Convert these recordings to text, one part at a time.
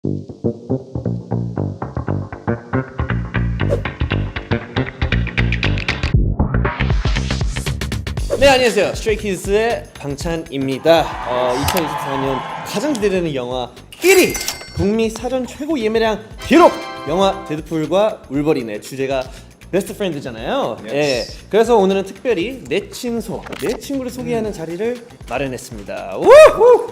네, 안녕하세요. 스트레이키즈의 강찬입니다. 2024년 가장 기대되는 영화 1위! 북미 사전 최고 예매량 기록! 영화 데드풀과 울버린의 주제가 베스트 프렌드잖아요. 예. 그래서 오늘은 특별히 내 친구를 소개하는 자리를 마련했습니다. 우후!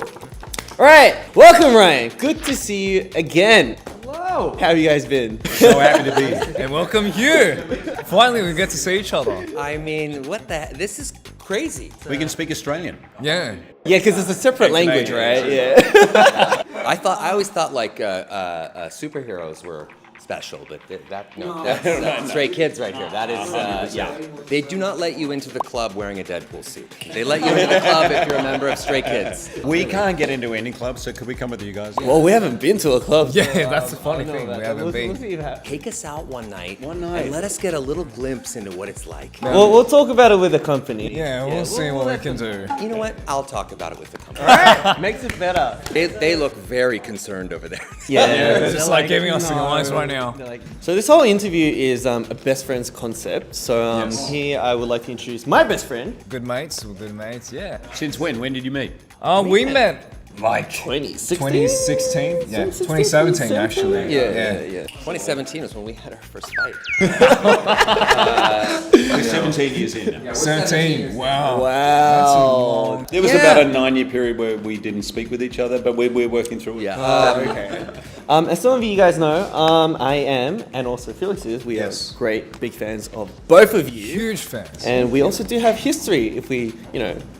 Alright, welcome Ryan. Good to see you again. Hello. How have you guys been? So happy to be here. And welcome here. Finally, we get to see each other. I mean, what the heck? This is crazy. We can speak Australian. Yeah. Yeah, because it's a separate language, right? Yeah. I always thought like superheroes were special, but that's Stray Kids right here. That is, yeah. They do not let you into the club wearing a Deadpool suit. They let you into the club if you're a member of Stray Kids. We can't get into any club, so could we come with you guys? Well, we haven't been to a club. Yeah, that's the funny thing. We haven't been. Take us out one night, and let us get a little glimpse into what it's like. We'll talk about it with the company. Yeah, we'll see what we can do. You know what? I'll talk about it with the company. Makes it better. They look very concerned over there. Yeah. It's like giving us the lines right now. So this whole interview is a best friends concept. So here I would like to introduce my best friend. Good mates, we're good mates, yeah. Since when? When did you meet? We met like 2016? 2016? Yeah, 2017 actually. Yeah. 2017 was when we had our first fight. We're 17 years in now. 17, wow. Wow. There was about a 9-year period where we didn't speak with each other, but we're working through it. Yeah. As some of you guys know, I am, and also Felix is, we are Yes. great big fans of both of you. Huge fans. And we also do have history if we,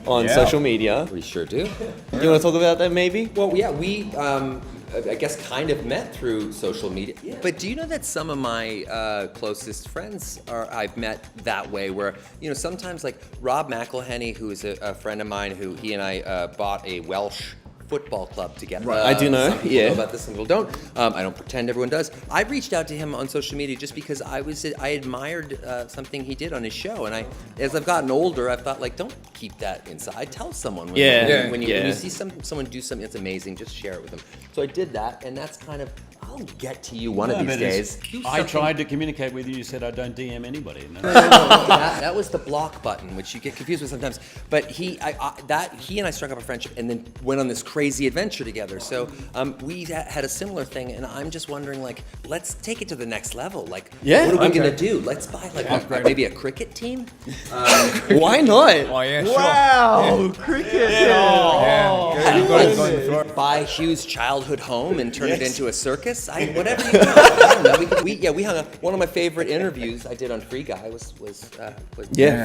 on Yeah. social media. We sure do. You want to talk about that maybe? Well, yeah, we, I guess, kind of met through social media. Yeah. But do you know that some of my closest friends I've met that way, where, sometimes like Rob McElhenney, who is a friend of mine, who he and I bought a Welsh football club together. Right, I do know, Some people yeah. know about this, some people don't. I don't pretend everyone does. I reached out to him on social media just because I admired something he did on his show, and as I've gotten older, I've thought, like, don't keep that inside. Tell someone when when you see someone do something that's amazing, just share it with them. So I did that, and that's kind of, I'll get to you one of these days. I tried to communicate with you. You said I don't DM anybody. No, that was the block button, which you get confused with sometimes. But he and I struck up a friendship, and then went on this crazy adventure together. So we had a similar thing, and I'm just wondering, like, let's take it to the next level. Like, what are we gonna do? Let's buy like maybe a cricket team. Why not? Oh yeah, sure. Wow, cricket. Buy Hugh's childhood home and turn it into a circus. Whatever you want. I don't know. We hung up. One of my favorite interviews I did on Free Guy was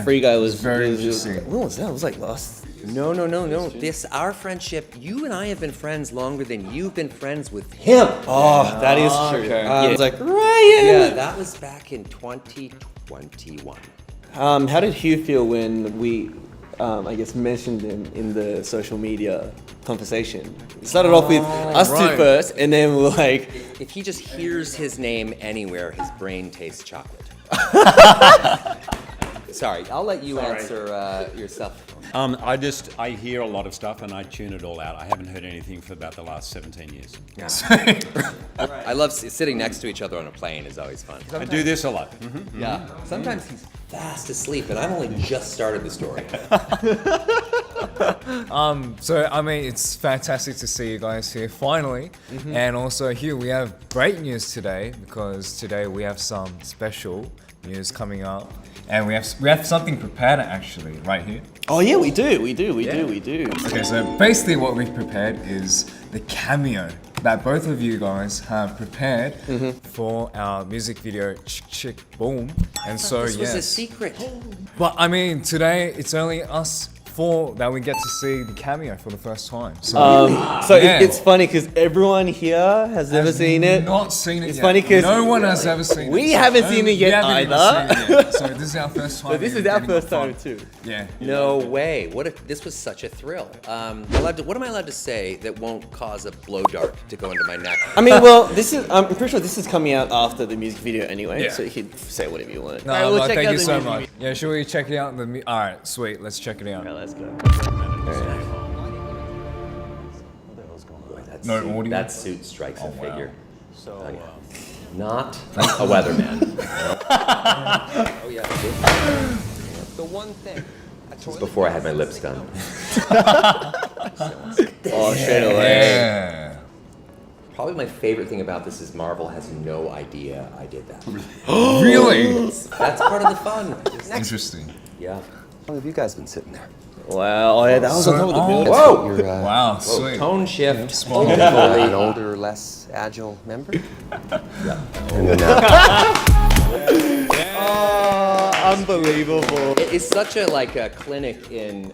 Free Guy was very interesting. When was that? It was like last. No. Our friendship, you and I have been friends longer than you've been friends with him. Oh, that is true. okay. Yeah, it's like Ryan. Yeah, that was back in 2021. How did Hugh feel when we, I guess, mentioned him in the social media conversation? It started off with us two first, and then we're like, If he just hears his name anywhere, his brain tastes chocolate. Sorry, I'll let you answer yourself. I hear a lot of stuff and I tune it all out. I haven't heard anything for about the last 17 years. I love sitting next to each other on a plane is always fun. I do this a lot. Yeah. Sometimes he's fast asleep, and I've only just started the story. So I mean, it's fantastic to see you guys here finally, and also Hugh, we have great news today because today we have some special news coming up, and we have something prepared actually right here. oh yeah, we do. Okay, so basically what we've prepared is the cameo that both of you guys have prepared for our music video Chick Chick Boom, and so This was a secret. But I mean, today it's only us four that we get to see the cameo for the first time. So, It's funny because everyone here has never seen it. Not seen it It's yet. funny 'cause no one has ever seen it. we haven't seen it yet We haven't even either. seen it yet. So this is our first time. But this is even our getting first the time fun. too. Yeah. No way. This was such a thrill. What am I allowed to say that won't cause a blow dart to go into my neck? I mean, well, I'm pretty sure this is coming out after the music video anyway, Yeah. so you can say whatever you want. No, Alright, we'll check thank out you the so music much. video. Yeah, should we check it out? All right, sweet. Let's check it out. Alright, let's go. That's No audio? That suit strikes a figure. So, not a weatherman. Oh yeah. The one thing. This was before I had my lips done. Oh, straight away. Yeah. Probably my favorite thing about this is Marvel has no idea I did that. Really? That's part of the fun. Interesting. Yeah. How long have you guys been sitting there? Wow, oh, yeah, that was on top of the building. Whoa! Your, Wow, sweet. tone shift. Small. An older, less agile member. Yeah. And then, Unbelievable. it is such a clinic in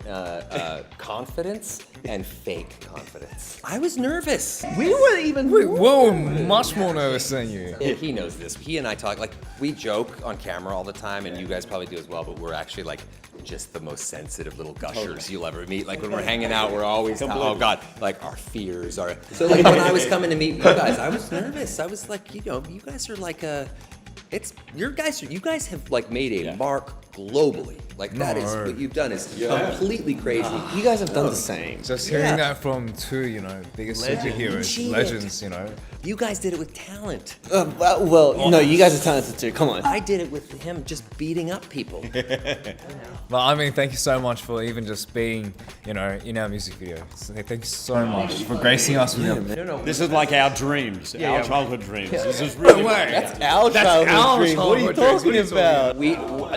confidence and fake confidence. I was nervous. We were even. Whoa, much more nervous than you. He knows this. He and I talk we joke on camera all the time, and you guys probably do as well. But we're actually just the most sensitive little gushers you'll ever meet. Like when we're hanging out, we're always oh god, our fears are. So when I was coming to meet you guys, I was nervous. I was like, you guys are you guys have made a mark globally. That is what you've done is completely crazy. You guys have done the same. Just hearing that from two, biggest superheroes, legends, You guys did it with talent. No, you guys are talented too. Come on. I did it with him just beating up people. Well, I mean, thank you so much for even just being, in our music video. So, thank you so much for gracing us with your. This is like our dreams, our childhood dreams. This is really That's our childhood dream. What are you talking about?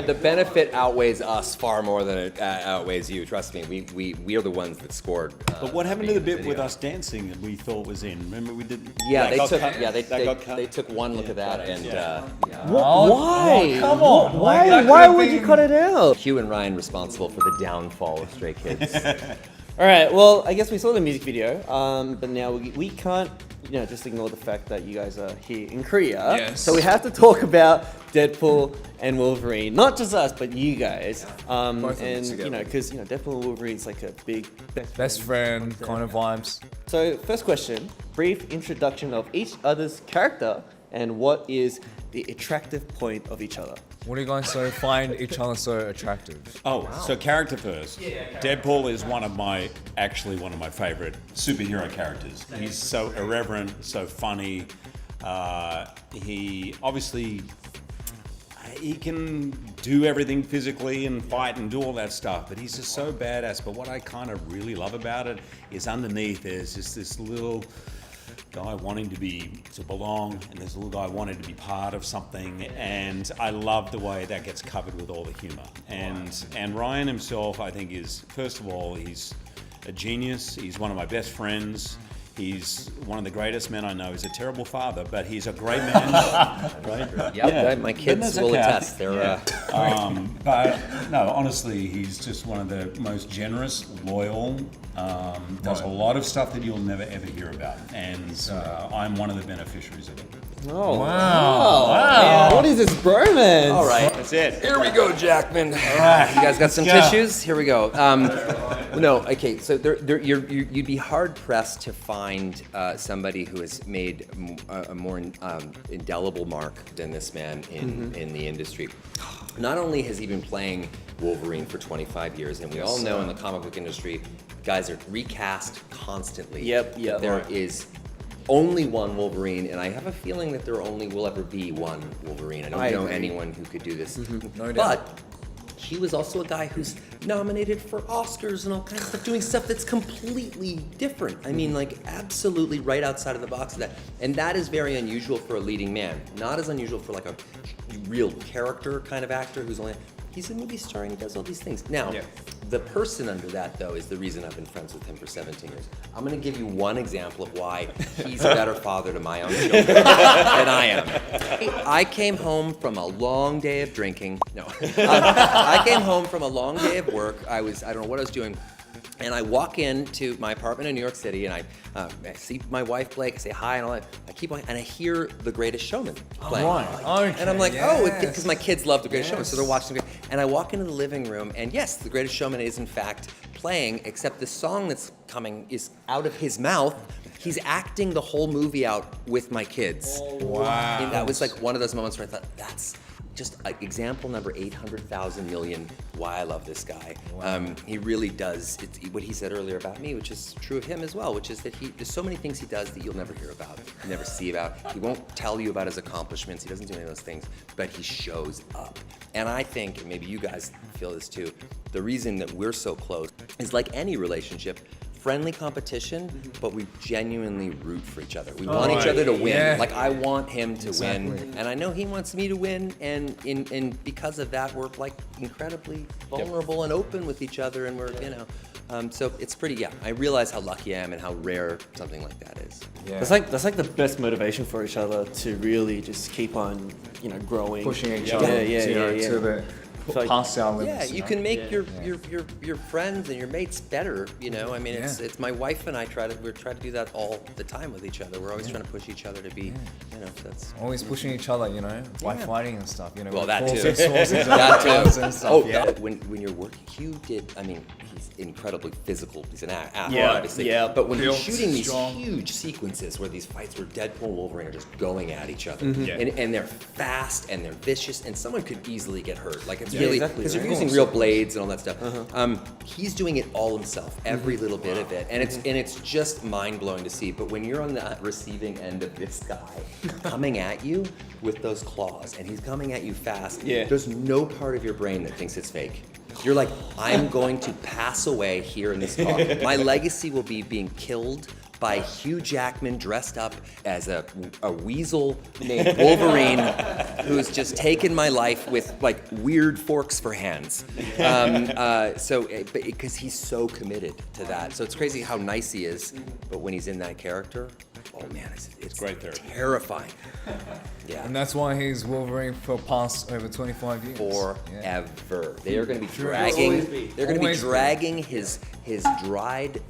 The benefit outweighs us far more than it outweighs you. Trust me, we are the ones that scored. But what happened to the bit with us dancing that we thought was in? Remember we did. Yeah, that got cut? That got cut? they took one look at that and. Why? Come on. Why would you cut it out? Hugh and Ryan responsible for the downfall of Stray Kids. All right. Well, I guess we saw the music video, but now we can't, just ignore the fact that you guys are here in Korea. Yes. So we have to talk about Deadpool and Wolverine, not just us, but you guys. Both of them And together. because Deadpool and Wolverine's like a big Best friend kind of vibes. So first question: brief introduction of each other's character, and what is the attractive point of each other? What do you guys find each other so attractive? So character first. Deadpool is one of my favorite superhero characters. He's so irreverent, so funny. He obviously he can do everything physically and fight and do all that stuff, but he's just so badass. But what I kind of really love about it is underneath there's just this little guy wanting to belong, and there's a little guy wanting to be part of something, and I love the way that gets covered with all the humor. And Ryan himself, I think, is, first of all, he's a genius. He's one of my best friends. He's one of the greatest men I know. He's a terrible father, but he's a great man. Right? Yep, my kids will attest. They're. But no, honestly, he's just one of the most generous, loyal. Does a lot of stuff that you'll never ever hear about, and I'm one of the beneficiaries of it. Oh Wow. Man, what is this bromance? All right. That's it. Here we go, Jackman. You guys got some tissues? Here we go. No, okay. So you'd be hard pressed to find somebody who has made a more indelible mark than this man in the industry. Not only has he been playing Wolverine for 25 years, and we all know in the comic book industry, guys are recast constantly. Yep. There is only one Wolverine, and I have a feeling that there only will ever be one Wolverine. I don't know anyone who could do this. No doubt. But he was also a guy who's nominated for Oscars and all kinds of stuff, doing stuff that's completely different. I mean, absolutely right outside of the box of that. And that is very unusual for a leading man. Not as unusual for a real character kind of actor who's only... He's a movie star and he does all these things. Now, the person under that, though, is the reason I've been friends with him for 17 years. I'm going to give you one example of why he's a better father to my own children than I am. I came home from a long day of drinking. No. I came home from a long day of work. I don't know what I was doing. And I walk into my apartment in New York City, and I see my wife, Blake, I say hi and all that. I keep walking, and I hear The Greatest Showman playing. Okay, And I'm like, because my kids love The Greatest Showman, so they're watching it. And I walk into the living room, and yes, The Greatest Showman is in fact playing, except the song that's coming is out of his mouth. He's acting the whole movie out with my kids. Wow. And that was one of those moments where I thought, just example number 800,000 million why I love this guy. He really does what he said earlier about me, which is true of him as well, which is that there's so many things he does that you'll never hear about, you never see about. He won't tell you about his accomplishments. He doesn't do any of those things, but he shows up. And I think, and maybe you guys feel this too, the reason that we're so close is like any relationship, friendly competition, but we genuinely root for each other. We want each other to win. Yeah. Like I want him to win, and I know he wants me to win. And because of that, we're like incredibly vulnerable and open with each other, and we're so it's pretty. Yeah, I realize how lucky I am and how rare something like that is. Yeah. That's like the best motivation for each other to really just keep on, growing, Pushing each Yeah, other yeah, to, yeah, to yeah. the like- past our Yeah, limits. you can make your friends and your mates better. I mean, it's my wife and I try to do that all the time with each other. We're always trying to push each other to be, so that's. Always pushing each other, by fighting and stuff. Well, with that forces, too. swords, and That guns too. and stuff. Oh, yeah. when you're working, Hugh did. I mean, he's incredibly physical. He's an athlete, Yeah, obviously. yeah. But when he's Built, shooting these strong. huge sequences where these fights where Deadpool and Wolverine are just going at each other, Yeah. and they're fast and they're vicious, and someone could easily get hurt. Like it's Yeah, really exactly, because right. you're using real blades and all that stuff. He's doing it all himself, every little bit of it, and it's just mind blowing to see. But when you're on the receiving end of this guy coming at you with those claws, and he's coming at you fast, Yeah. there's no part of your brain that thinks it's fake. You're like, I'm going to pass away here in this car. My legacy will be being killed by Hugh Jackman dressed up as a weasel named Wolverine who's just taken my life with like weird forks for hands. Because he's so committed to that. So it's crazy how nice he is, but when he's in that character, oh man, it's great therapy. terrifying. Yeah. And that's why he's Wolverine for past over 25 years. Yeah. Forever. They are going to be Sure. dragging. Always be. They're going to be Always be. dragging his dried,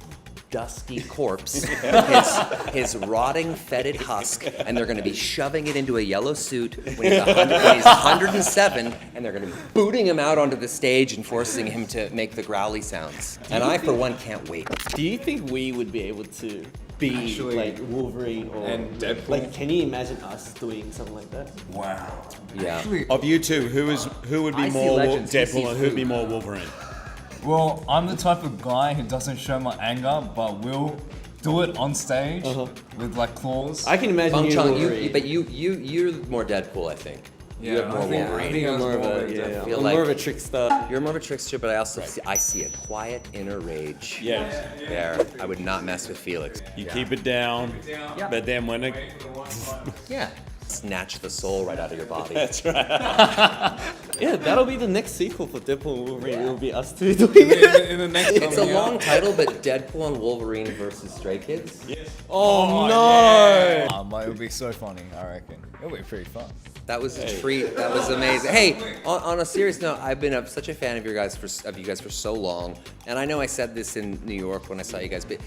dusty corpse, his rotting, fetid husk, and they're going to be shoving it into a yellow suit when he's 107, and they're going to be booting him out onto the stage and forcing him to make the growly sounds. And I, for one, can't wait. Do you think we would be able to be Actually- like Wolverine or And Deadpool. Like, can you imagine us doing something like that? Wow. Yeah. Actually, Of you two, who would be I see more legends, he Deadpool sees and who'd be food. more Wolverine? well, I'm the type of guy who doesn't show my anger, but will do it on stage with like claws. I can imagine Feng you Chang, Wolverine. you're more Deadpool, I think. You have more I think- Wolverine. I think I was more of a Wolverine, yeah, definitely. feel I'm like- more of a trickster. You're more of a trickster, but I also see a quiet inner rage. Yes. There, I would not mess with Felix. You keep it down, but then when it... Yeah. Snatch the soul right out of your body. That's right. Yeah, that'll be the next sequel for Deadpool and Wolverine. It'll be us two doing it. in the next It's a coming long out. title, but Deadpool and Wolverine versus Stray Kids. Oh, no! But it would be so funny, I reckon. It would be pretty fun. That was a treat. That was amazing. Hey, on a serious note, I've been such a fan of you guys for so long, and I know I said this in New York when I saw you guys, but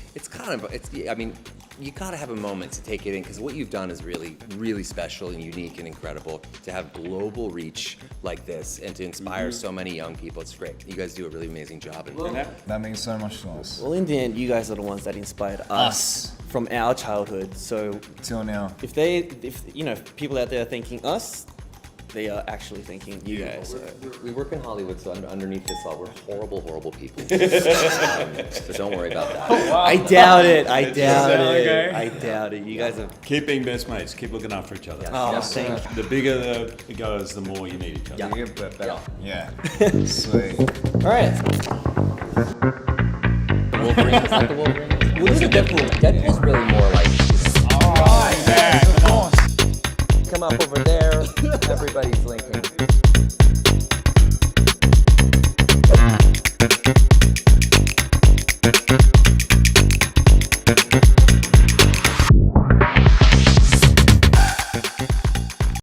I mean, you gotta have a moment to take it in because what you've done is really, really special and unique and incredible. To have global reach like this and to inspire so many young people, it's great. You guys do a really amazing job. And That means so much to us. Well, in the end, you guys are the ones that inspired us from our childhood. So Till now. if people out there are thinking us, they are actually thinking you guys. So. we work in Hollywood, so underneath this all, we're horrible, horrible people. So don't worry about that. I doubt it. I doubt that it. okay? I doubt it. You guys are. Keep being best mates. Keep looking after each other. Oh, thank you. The bigger it goes, the more you need each other. You get better. Yeah. Sweet. All right. Wolverine, is that the Wolverine? Who's the Deadpool? Deadpool's really more like, Alright, yeah, of course. come up over there, everybody's linking